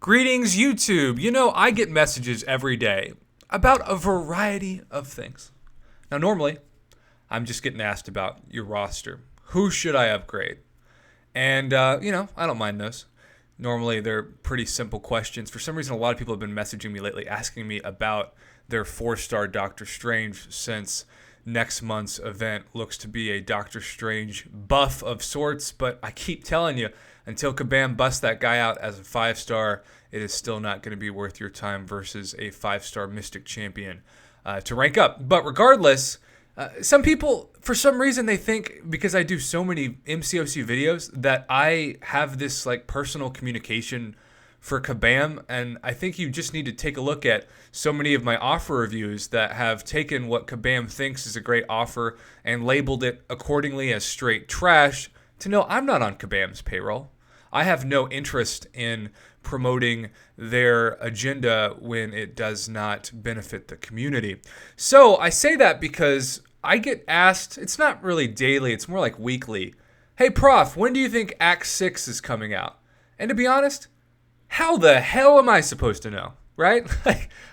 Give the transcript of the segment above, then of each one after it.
Greetings, YouTube. You know, I get messages every day about a variety of things. Now, normally, I'm just getting asked about your roster. Who should I upgrade? And, I don't mind those. Normally, they're pretty simple questions. For some reason, a lot of people have been messaging me lately asking me about their 4-star Doctor Strange, since next month's event looks to be a Doctor Strange buff of sorts. But I keep telling you, until Kabam busts that guy out as a 5-star, it is still not going to be worth your time versus a 5-star Mystic Champion to rank up. But regardless, some people, for some reason, they think because I do so many MCOC videos that I have this like personal communication for Kabam, and I think you just need to take a look at so many of my offer reviews that have taken what Kabam thinks is a great offer and labeled it accordingly as straight trash to know I'm not on Kabam's payroll. I have no interest in promoting their agenda when it does not benefit the community. So I say that because I get asked, it's not really daily, it's more like weekly, hey Prof, when do you think Act 6 is coming out? And to be honest, how the hell am I supposed to know, right?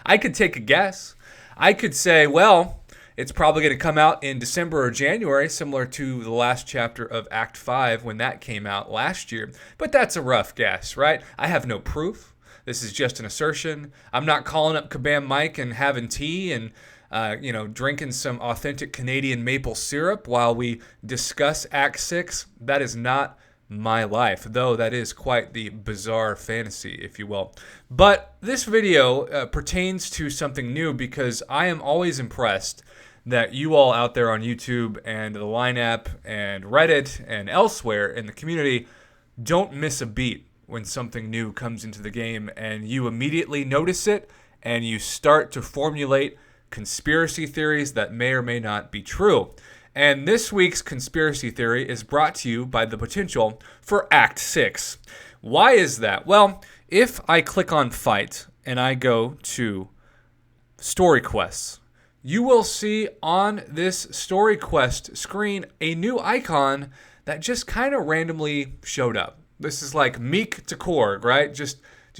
I could take a guess. I could say, well, it's probably going to come out in December or January, similar to the last chapter of Act 5 when that came out last year. But that's a rough guess, right? I have no proof. This is just an assertion. I'm not calling up Kabam Mike and having tea and drinking some authentic Canadian maple syrup while we discuss Act 6. That is not my life, though that is quite the bizarre fantasy, if you will. But this video pertains to something new because I am always impressed that you all out there on YouTube and the Line app and Reddit and elsewhere in the community don't miss a beat when something new comes into the game, and you immediately notice it and you start to formulate conspiracy theories that may or may not be true. And this week's conspiracy theory is brought to you by the potential for Act 6. Why is that? Well, if I click on Fight and I go to Story Quests, you will see on this Story Quest screen a new icon that just kind of randomly showed up. This is like Meek to Korg, right? Just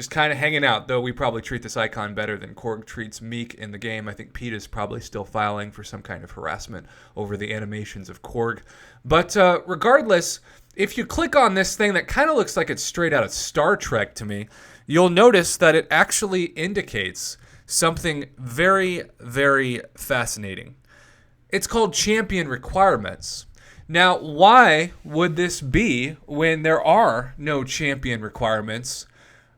kind of hanging out, though we probably treat this icon better than Korg treats Meek in the game. I think Pete is probably still filing for some kind of harassment over the animations of Korg. But regardless, if you click on this thing that kind of looks like it's straight out of Star Trek to me, you'll notice that it actually indicates something very, very fascinating. It's called champion requirements. Now, why would this be when there are no champion requirements?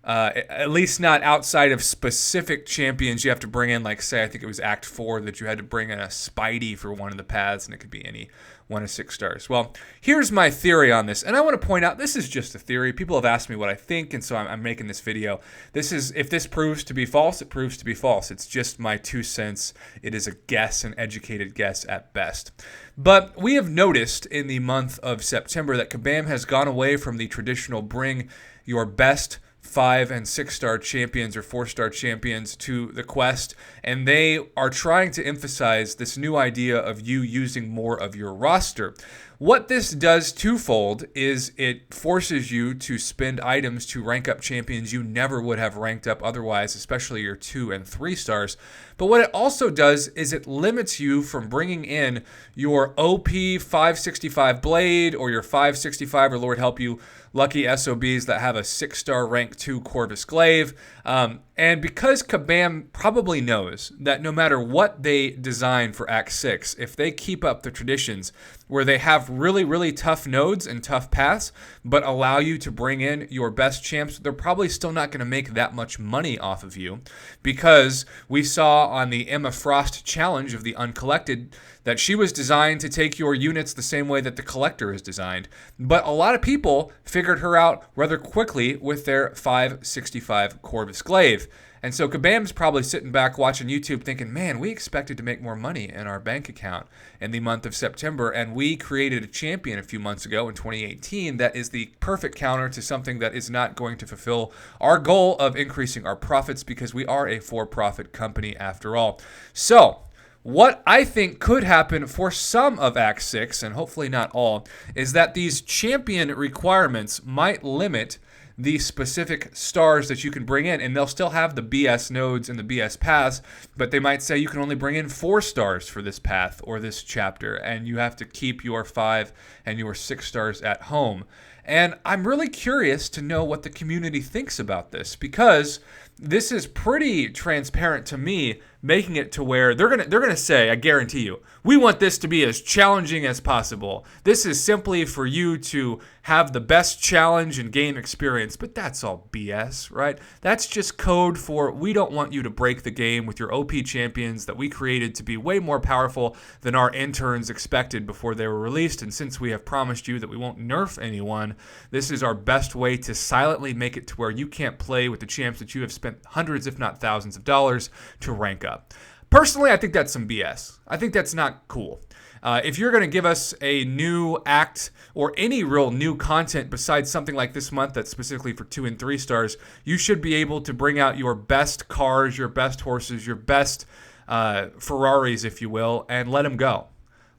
At least not outside of specific champions you have to bring in, like, say, I think it was Act 4 that you had to bring in a Spidey for one of the paths, and it could be any one of 6 stars. Well, here's my theory on this, and I want to point out this is just a theory. People have asked me what I think, and so I'm making this video. If this proves to be false, it proves to be false. It's just my 2 cents. It is a guess, an educated guess at best. But we have noticed in the month of September that Kabam has gone away from the traditional bring your best 5- and 6-star champions or 4-star champions to the quest, and they are trying to emphasize this new idea of you using more of your roster. What this does twofold is it forces you to spend items to rank up champions you never would have ranked up otherwise, especially your 2 and 3 stars. But what it also does is it limits you from bringing in your OP 565 Blade or your 565, or Lord help you, lucky SOBs that have a 6-star rank 2 Corvus Glaive. And because Kabam probably knows that no matter what they design for Act 6, if they keep up the traditions where they have really, really tough nodes and tough paths, but allow you to bring in your best champs, they're probably still not going to make that much money off of you, because we saw on the Emma Frost challenge of the Uncollected that she was designed to take your units the same way that the Collector is designed. But a lot of people figured her out rather quickly with their 565 Corvus Glaive. And so Kabam's probably sitting back watching YouTube thinking, man, we expected to make more money in our bank account in the month of September, and we created a champion a few months ago in 2018 that is the perfect counter to something that is not going to fulfill our goal of increasing our profits, because we are a for-profit company after all. So what I think could happen for some of Act 6, and hopefully not all, is that these champion requirements might limit the specific stars that you can bring in. And they'll still have the BS nodes and the BS paths, but they might say you can only bring in 4 stars for this path or this chapter, and you have to keep your 5 and your 6 stars at home. And I'm really curious to know what the community thinks about this, because this is pretty transparent to me, making it to where they're gonna say, I guarantee you, we want this to be as challenging as possible. This is simply for you to have the best challenge and game experience. But that's all BS, right? That's just code for, we don't want you to break the game with your OP champions that we created to be way more powerful than our interns expected before they were released. And since we have promised you that we won't nerf anyone, this is our best way to silently make it to where you can't play with the champs that you have spent hundreds, if not thousands of dollars to rank up. Personally, I think that's some BS. I think that's not cool. If you're going to give us a new act or any real new content besides something like this month that's specifically for 2 and 3 stars, you should be able to bring out your best cars, your best horses, your best Ferraris, if you will, and let them go.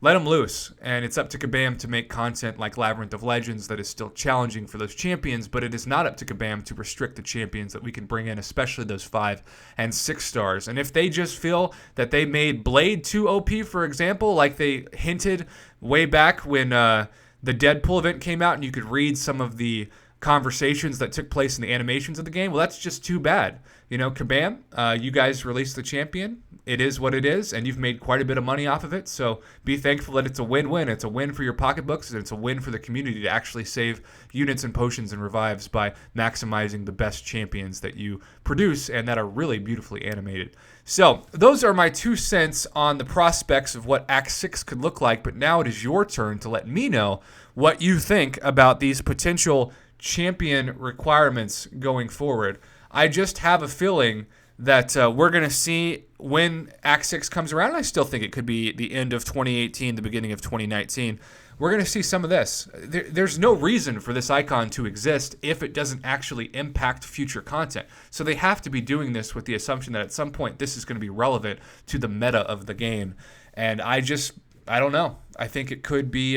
Let them loose. And it's up to Kabam to make content like Labyrinth of Legends that is still challenging for those champions, but it is not up to Kabam to restrict the champions that we can bring in, especially those 5 and 6 stars. And if they just feel that they made Blade too OP, for example, like they hinted way back when the Deadpool event came out and you could read some of the conversations that took place in the animations of the game, well, that's just too bad. You know, Kabam, you guys released the champion. It is what it is, and you've made quite a bit of money off of it, so be thankful that it's a win-win. It's a win for your pocketbooks, and it's a win for the community to actually save units and potions and revives by maximizing the best champions that you produce and that are really beautifully animated. So those are my 2 cents on the prospects of what Act 6 could look like, but now it is your turn to let me know what you think about these potential champion requirements going forward. I just have a feeling that we're going to see when Act 6 comes around, and I still think it could be the end of 2018, the beginning of 2019, we're going to see some of this. There's no reason for this icon to exist if it doesn't actually impact future content. So they have to be doing this with the assumption that at some point this is going to be relevant to the meta of the game. And I don't know. I think it could be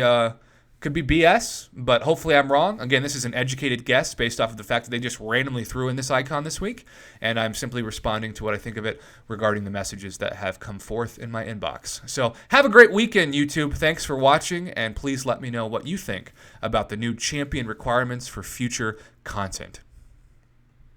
BS, but hopefully I'm wrong. Again, this is an educated guess based off of the fact that they just randomly threw in this icon this week, and I'm simply responding to what I think of it regarding the messages that have come forth in my inbox. So have a great weekend, YouTube. Thanks for watching, and please let me know what you think about the new champion requirements for future content.